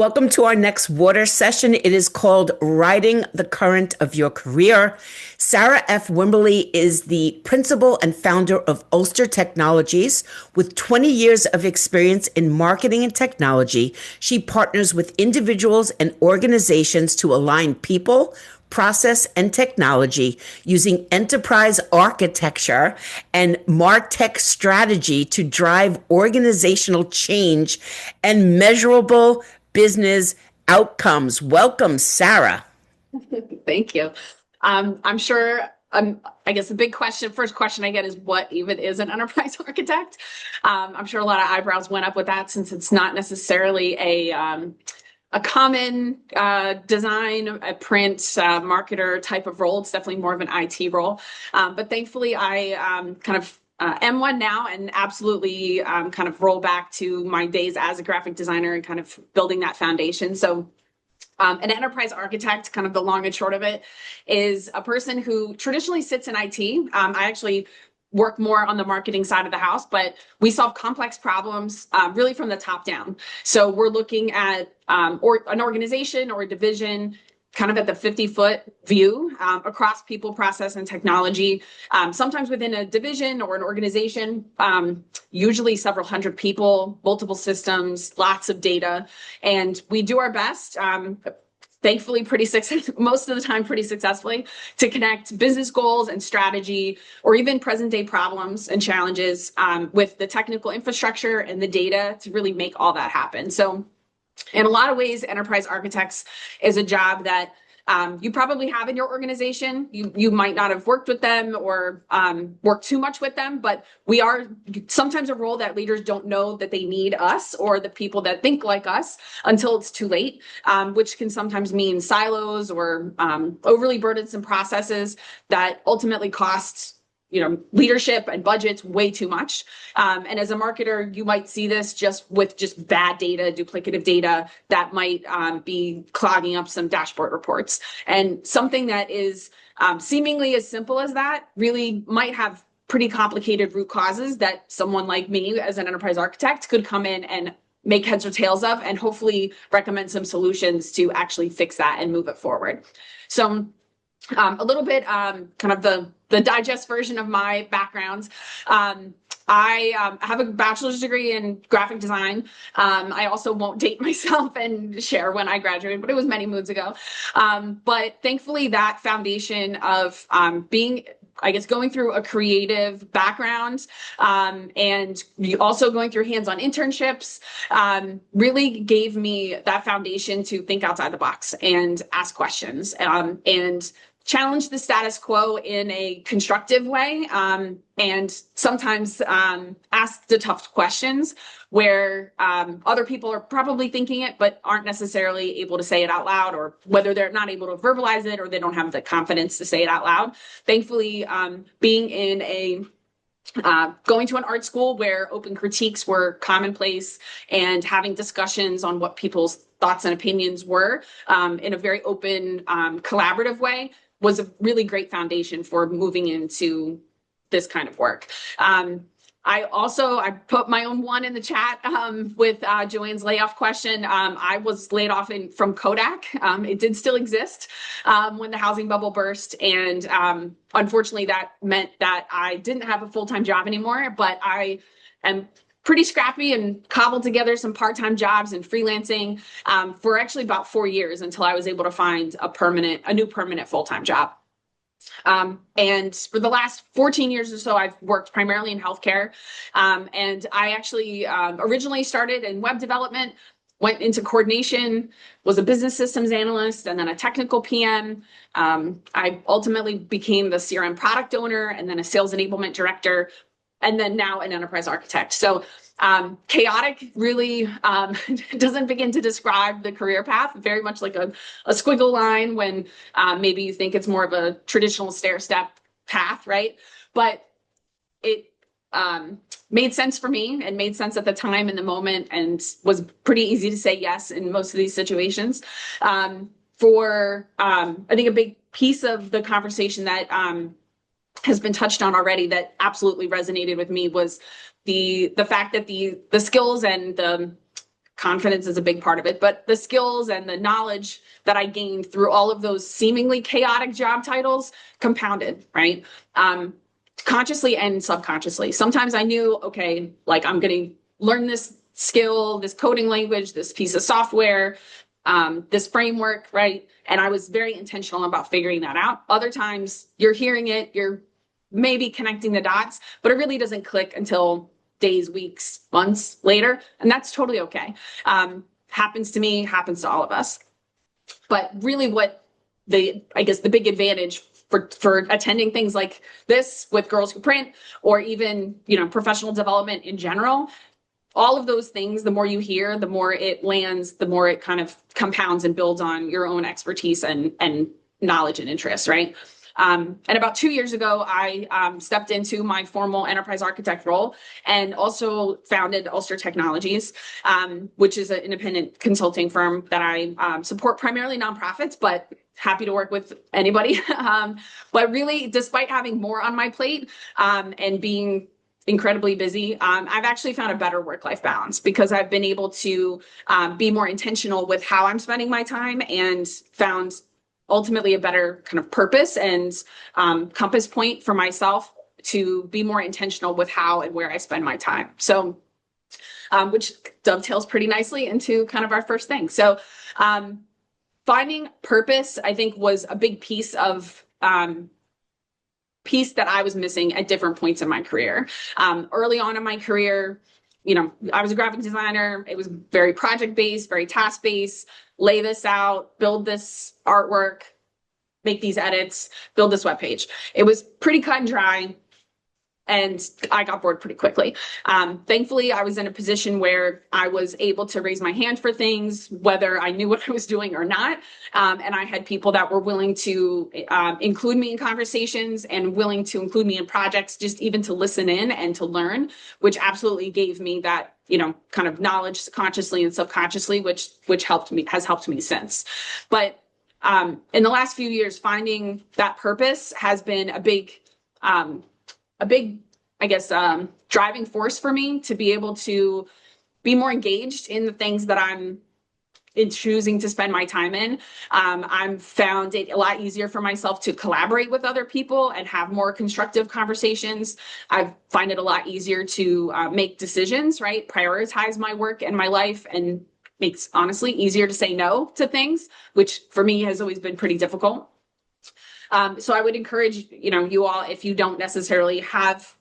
Welcome to our next water session. It is called Riding the Current of Your Career. Sarah F. Wimberley is the principal and founder of Ulster Technologies. With 20 years of experience in marketing and technology, she partners with individuals and organizations to align people, process, and technology using enterprise architecture and MarTech strategy to drive organizational change and measurable business outcomes. Welcome, Sarah. Thank you. I'm sure, I guess the first question I get is what even is an enterprise architect? I'm sure a lot of eyebrows went up with that since it's not necessarily a common design, a print marketer type of role. It's definitely more of an IT role. But thankfully, I am one now and absolutely kind of roll back to my days as a graphic designer and kind of building that foundation. So an enterprise architect, kind of the long and short of it, is a person who traditionally sits in IT. I actually work more on the marketing side of the house, but we solve complex problems really from the top down. So we're looking at or an organization or a division kind of at the 50-foot view across people, process, and technology. Sometimes within a division or an organization, usually several hundred people, multiple systems, lots of data. And we do our best, thankfully most of the time pretty successfully, to connect business goals and strategy or even present day problems and challenges with the technical infrastructure and the data to really make all that happen. So in a lot of ways, enterprise architects is a job that you probably have in your organization. You might not have worked with them or worked too much with them, but we are sometimes a role that leaders don't know that they need us or the people that think like us until it's too late, which can sometimes mean silos or overly burdensome processes that ultimately cost leadership and budgets way too much. And as a marketer, you might see this just with bad data, duplicative data that might be clogging up some dashboard reports. And something that is seemingly as simple as that really might have pretty complicated root causes that someone like me as an enterprise architect could come in and make heads or tails of and hopefully recommend some solutions to actually fix that and move it forward. So a little bit kind of the digest version of my background. I have a bachelor's degree in graphic design. I also won't date myself and share when I graduated, but it was many moons ago. But thankfully that foundation of going through a creative background and also going through hands-on internships really gave me that foundation to think outside the box and ask questions and challenge the status quo in a constructive way, and sometimes ask the tough questions where other people are probably thinking it but aren't necessarily able to say it out loud, or whether they're not able to verbalize it or they don't have the confidence to say it out loud. Thankfully, being in going to an art school where open critiques were commonplace and having discussions on what people's thoughts and opinions were in a very open, collaborative way was a really great foundation for moving into this kind of work. I put my own one in the chat with Joanne's layoff question. I was laid off from Kodak. It did still exist when the housing bubble burst. And unfortunately, that meant that I didn't have a full-time job anymore, but I am pretty scrappy and cobbled together some part-time jobs and freelancing for actually about 4 years until I was able to find a new permanent full-time job. And for the last 14 years or so, I've worked primarily in healthcare. And I actually originally started in web development, went into coordination, was a business systems analyst, and then a technical PM. I ultimately became the CRM product owner and then a sales enablement director, and then now an enterprise architect. So chaotic really doesn't begin to describe the career path, very much like a squiggle line when maybe you think it's more of a traditional stair-step path, right? But it made sense for me and made sense at the time in the moment and was pretty easy to say yes in most of these situations. I think a big piece of the conversation that has been touched on already that absolutely resonated with me was the fact that the skills and the confidence is a big part of it, but the skills and the knowledge that I gained through all of those seemingly chaotic job titles compounded, right? Consciously and subconsciously. Sometimes I knew, okay, like I'm going to learn this skill, this coding language, this piece of software, this framework, right? And I was very intentional about figuring that out. Other times you're hearing it, you're maybe connecting the dots, but it really doesn't click until days, weeks, months later. And that's totally okay. Happens to me, happens to all of us. But really what I guess the big advantage for attending things like this with Girls Who Print, or even, professional development in general, all of those things, the more you hear, the more it lands, the more it kind of compounds and builds on your own expertise and knowledge and interest, right? And about 2 years ago, I stepped into my formal enterprise architect role and also founded Ulster Technologies, which is an independent consulting firm that I support primarily nonprofits, but happy to work with anybody. But really, despite having more on my plate and being incredibly busy, I've actually found a better work-life balance because I've been able to be more intentional with how I'm spending my time and found ultimately a better kind of purpose and compass point for myself to be more intentional with how and where I spend my time. So, which dovetails pretty nicely into kind of our first thing. So, finding purpose, I think, was a big piece that I was missing at different points in my career. Early on in my career, I was a graphic designer. It was very project-based, very task-based. Lay this out, build this artwork, make these edits, build this webpage. It was pretty cut and dry, and I got bored pretty quickly. Thankfully, I was in a position where I was able to raise my hand for things, whether I knew what I was doing or not. And I had people that were willing to include me in conversations and willing to include me in projects, just even to listen in and to learn, which absolutely gave me that, kind of knowledge consciously and subconsciously, which has helped me since. But in the last few years, finding that purpose has been a big, I guess, driving force for me to be able to be more engaged in the things that I'm choosing to spend my time in. I've found it a lot easier for myself to collaborate with other people and have more constructive conversations. I find it a lot easier to make decisions, right? Prioritize my work and my life, and makes, honestly, easier to say no to things, which for me has always been pretty difficult. So I would encourage, you all, if you don't necessarily have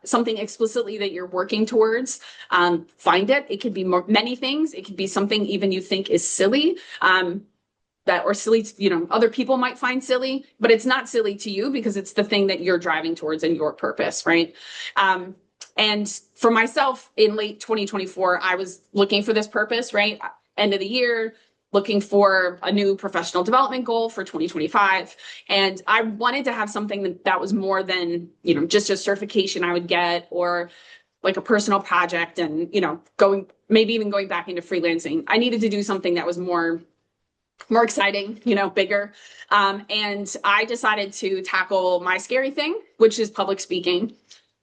something explicitly that you're working towards, find it. It could be many things. It could be something even you think is silly, or silly, other people might find silly, but it's not silly to you because it's the thing that you're driving towards and your purpose, right? And for myself, in late 2024, I was looking for this purpose, right? End of the year, looking for a new professional development goal for 2025. And I wanted to have something that was more than, just a certification I would get or like a personal project and, maybe even going back into freelancing. I needed to do something that was more exciting, bigger. And I decided to tackle my scary thing, which is public speaking.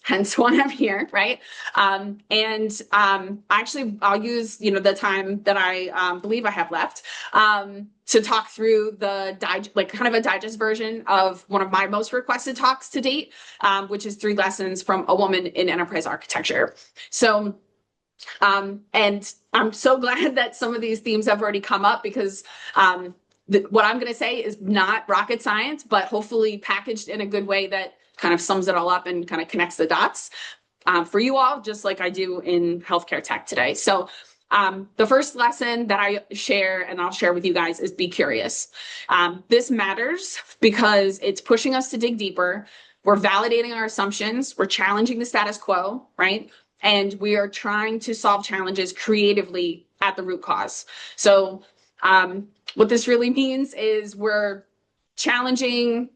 Hence why I'm here, right? Actually, I'll use, the time that I believe I have left to talk through the kind of a digest version of one of my most requested talks to date, which is 3 lessons from a woman in enterprise architecture. So, and I'm so glad that some of these themes have already come up because what I'm going to say is not rocket science, but hopefully packaged in a good way that kind of sums it all up and kind of connects the dots for you all, just like I do in healthcare tech today. So the first lesson that I share and I'll share with you guys is be curious. This matters because it's pushing us to dig deeper. We're validating our assumptions. We're challenging the status quo, right? And we are trying to solve challenges creatively at the root cause. So what this really means is we're challenging,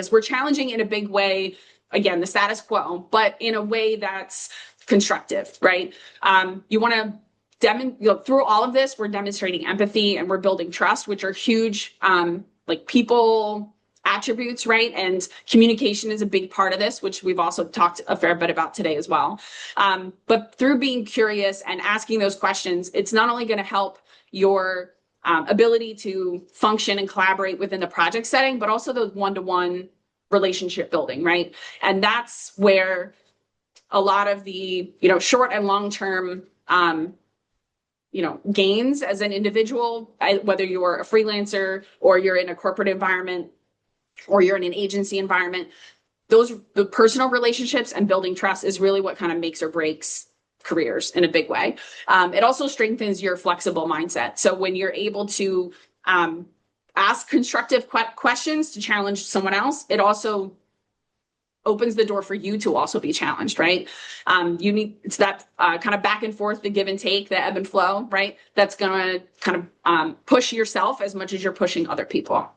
we're challenging in a big way, again, the status quo, but in a way that's constructive, right? You want to through all of this, we're demonstrating empathy and we're building trust, which are huge, people attributes, right? And communication is a big part of this, which we've also talked a fair bit about today as well. But through being curious and asking those questions, it's not only going to help your ability to function and collaborate within the project setting, but also the one-to-one relationship building, right? And that's where a lot of the, short and long-term, gains as an individual, whether you're a freelancer or you're in a corporate environment or you're in an agency environment, the personal relationships and building trust is really what kind of makes or breaks careers in a big way. It also strengthens your flexible mindset. So when you're able to ask constructive questions to challenge someone else, it also opens the door for you to also be challenged, right? It's that kind of back and forth, the give and take, the ebb and flow, right? That's going to kind of push yourself as much as you're pushing other people.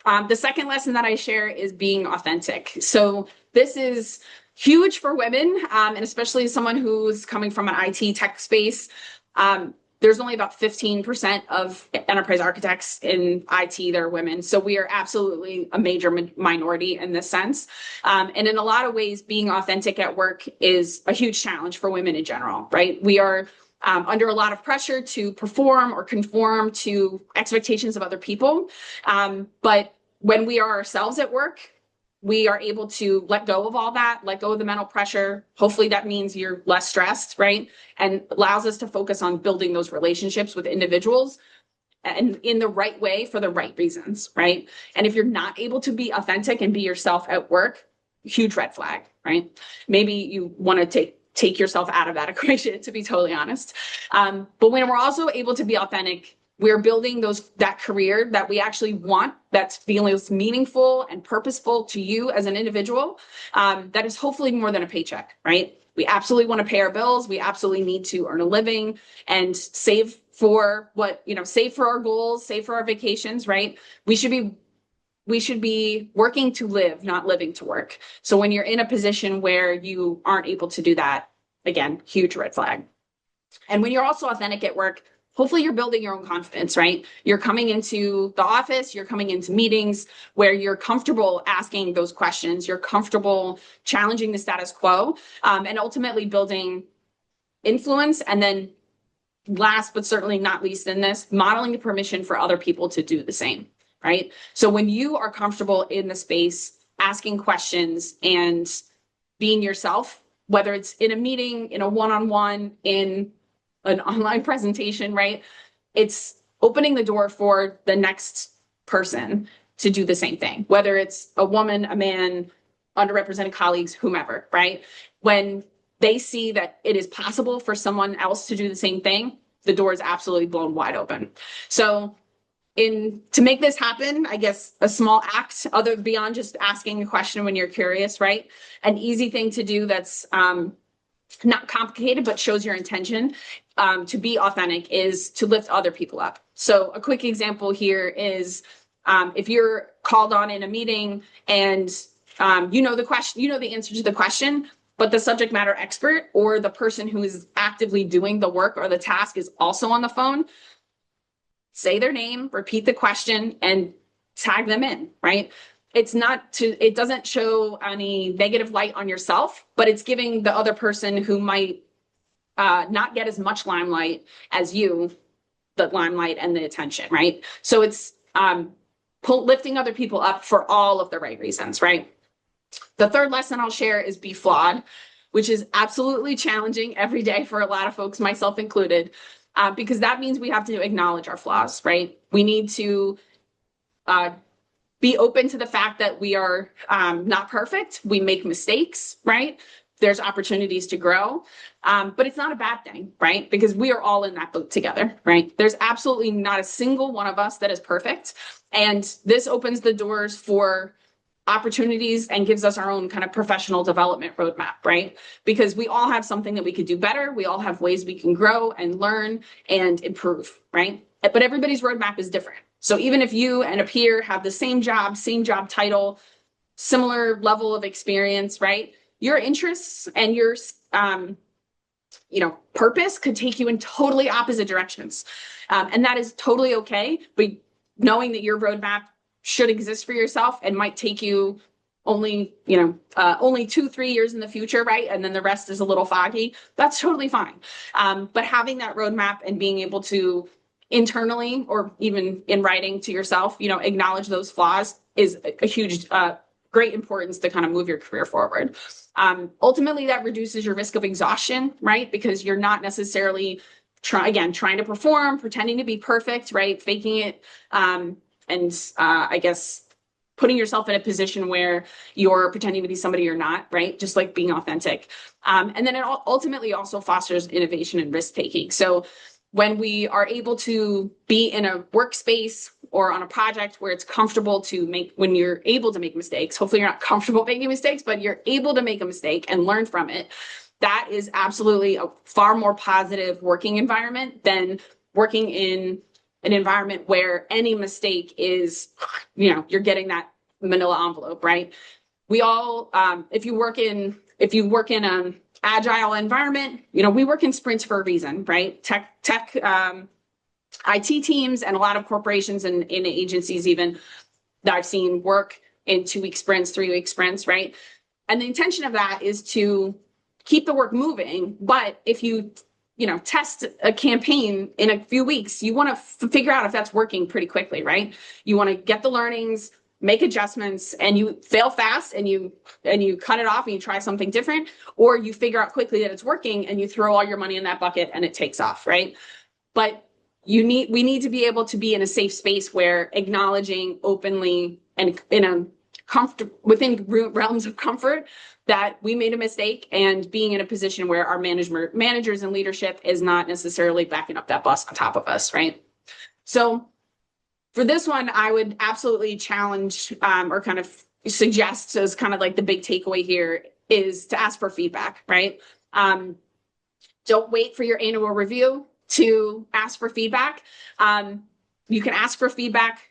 The second lesson that I share is being authentic. So this is huge for women, and especially someone who's coming from an IT tech space. There's only about 15% of enterprise architects in IT that are women. So we are absolutely a major minority in this sense. And in a lot of ways, being authentic at work is a huge challenge for women in general, right? We are under a lot of pressure to perform or conform to expectations of other people. But when we are ourselves at work, we are able to let go of all that, let go of the mental pressure. Hopefully that means you're less stressed, right? And allows us to focus on building those relationships with individuals and in the right way for the right reasons, right? And if you're not able to be authentic and be yourself at work, huge red flag, right? Maybe you want to take yourself out of that equation, to be totally honest. But when we're also able to be authentic, we're building that career that we actually want, that's feels meaningful and purposeful to you as an individual, that is hopefully more than a paycheck, right? We absolutely want to pay our bills. We absolutely need to earn a living and save for save for our goals, save for our vacations, right? We should be working to live, not living to work. So when you're in a position where you aren't able to do that, again, huge red flag. And when you're also authentic at work, hopefully you're building your own confidence, right? You're coming into the office, you're coming into meetings where you're comfortable asking those questions, you're comfortable challenging the status quo, and ultimately building influence. And then last, but certainly not least in this, modeling the permission for other people to do the same, right? So when you are comfortable in the space, asking questions and being yourself, whether it's in a meeting, in a one-on-one, in an online presentation, right? It's opening the door for the next person to do the same thing, whether it's a woman, a man, underrepresented colleagues, whomever, right? When they see that it is possible for someone else to do the same thing, the door is absolutely blown wide open. So to make this happen, I guess a small act beyond just asking a question when you're curious, right? An easy thing to do that's not complicated, but shows your intention to be authentic is to lift other people up. So a quick example here is if you're called on in a meeting and you know the answer to the question, but the subject matter expert or the person who is actively doing the work or the task is also on the phone, say their name, repeat the question, and tag them in, right? It doesn't show any negative light on yourself, but it's giving the other person who might not get as much limelight as you, the limelight and the attention, right? So it's lifting other people up for all of the right reasons, right? The third lesson I'll share is be flawed, which is absolutely challenging every day for a lot of folks, myself included, because that means we have to acknowledge our flaws, right? We need to be open to the fact that we are not perfect. We make mistakes, right? There's opportunities to grow, but it's not a bad thing, right? Because we are all in that boat together, right? There's absolutely not a single one of us that is perfect. And this opens the doors for opportunities and gives us our own kind of professional development roadmap, right? Because we all have something that we could do better. We all have ways we can grow and learn and improve, right? But everybody's roadmap is different. So even if you and a peer have the same job title, similar level of experience, right? Your interests and your, purpose could take you in totally opposite directions. And that is totally okay. But knowing that your roadmap should exist for yourself and might take you only, only 2, 3 years in the future, right? And then the rest is a little foggy. That's totally fine. But having that roadmap and being able to internally or even in writing to yourself, acknowledge those flaws is a huge, great importance to kind of move your career forward. Ultimately, that reduces your risk of exhaustion, right? Because you're not necessarily trying to perform, pretending to be perfect, right? Faking it. I guess putting yourself in a position where you're pretending to be somebody you're not, right? Just like being authentic. And then it ultimately also fosters innovation and risk taking. So when we are able to be in a workspace or on a project where it's comfortable to when you're able to make mistakes, hopefully you're not comfortable making mistakes, but you're able to make a mistake and learn from it. That is absolutely a far more positive working environment than working in an environment where any mistake is, you're getting that manila envelope, right? We all, if you work in an agile environment, we work in sprints for a reason, right? Tech, IT teams and a lot of corporations and in agencies even that I've seen work in 2-week sprints, 3-week sprints, right? And the intention of that is to keep the work moving. But if you test a campaign in a few weeks, you want to figure out if that's working pretty quickly, right? You want to get the learnings, make adjustments, and you fail fast and you cut it off and you try something different, or you figure out quickly that it's working and you throw all your money in that bucket and it takes off, right? But we need to be able to be in a safe space where acknowledging openly and within realms of comfort that we made a mistake, and being in a position where our managers and leadership is not necessarily backing up that bus on top of us, right? So for this one, I would absolutely challenge or kind of suggest as kind of like the big takeaway here is to ask for feedback, right? Don't wait for your annual review to ask for feedback. You can ask for feedback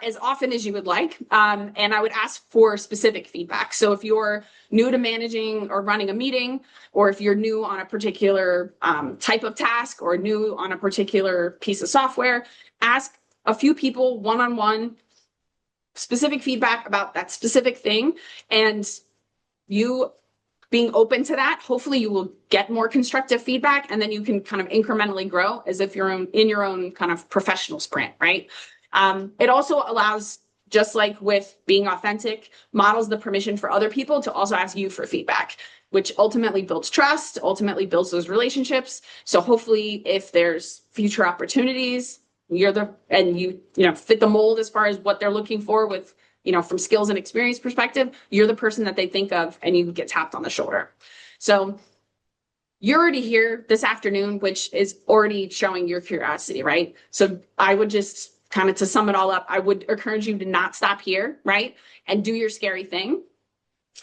as often as you would like. And I would ask for specific feedback. So if you're new to managing or running a meeting, or if you're new on a particular type of task or new on a particular piece of software, ask a few people one-on-one specific feedback about that specific thing. And you being open to that, hopefully you will get more constructive feedback, and then you can kind of incrementally grow as if you're in your own kind of professional sprint, right? It also allows, just like with being authentic, models the permission for other people to also ask you for feedback, which ultimately builds trust, ultimately builds those relationships. So hopefully if there's future opportunities, you fit the mold as far as what they're looking for with, from skills and experience perspective, you're the person that they think of and you get tapped on the shoulder. So you're already here this afternoon, which is already showing your curiosity, right? So I would just kind of, to sum it all up, I would encourage you to not stop here, right? And do your scary thing.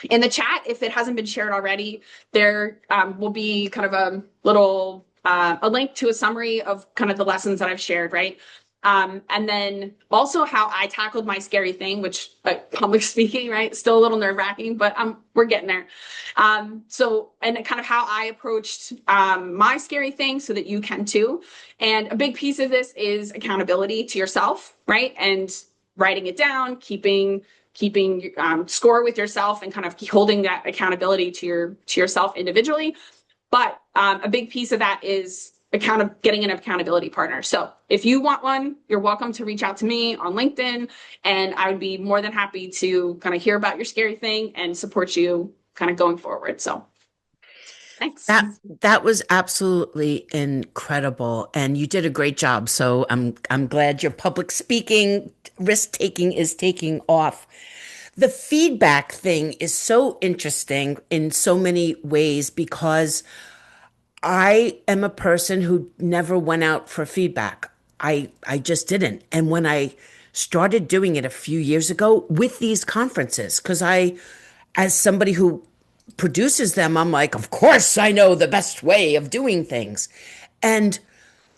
In the chat, if it hasn't been shared already, there will be kind of a little, a link to a summary of kind of the lessons that I've shared, right? And then also how I tackled my scary thing, which public speaking, right? Still a little nerve wracking, but we're getting there. And kind of how I approached my scary thing so that you can too. And a big piece of this is accountability to yourself, right? And writing it down, keeping score with yourself, and kind of holding that accountability to yourself individually. But a big piece of that is getting an accountability partner. So if you want one, you're welcome to reach out to me on LinkedIn, and I would be more than happy to kind of hear about your scary thing and support you kind of going forward. So thanks. That was absolutely incredible, and you did a great job. So I'm glad your public speaking risk taking is taking off. The feedback thing is so interesting in so many ways, because I am a person who never went out for feedback. I just didn't. And when I started doing it a few years ago with these conferences, because as somebody who produces them, I'm like, of course I know the best way of doing things. And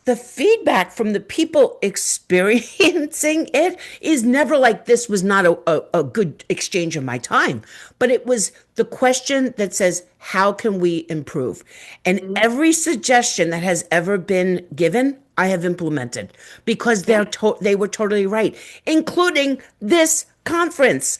the feedback from the people experiencing it is never like this was not a good exchange of my time, but it was the question that says, how can we improve? And Mhm. every suggestion that has ever been given, I have implemented because Yeah. they were totally right, including this conference.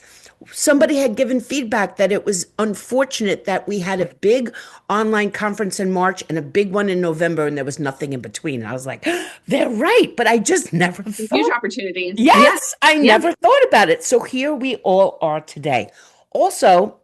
Somebody had given feedback that it was unfortunate that we had a big online conference in March and a big one in November, and there was nothing in between. And I was like, they're right, but I just never A huge thought. opportunity. Yeah. Yes, I Yeah. never thought about it. So here we all are today. Also,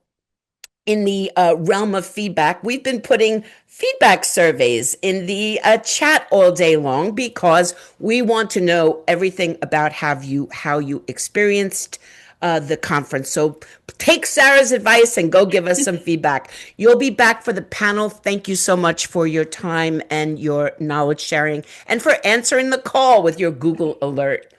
in the realm of feedback, we've been putting feedback surveys in the chat all day long because we want to know everything about how you experienced the conference. So take Sarah's advice and go give us some feedback. You'll be back for the panel. Thank you so much for your time and your knowledge sharing and for answering the call with your Google alert.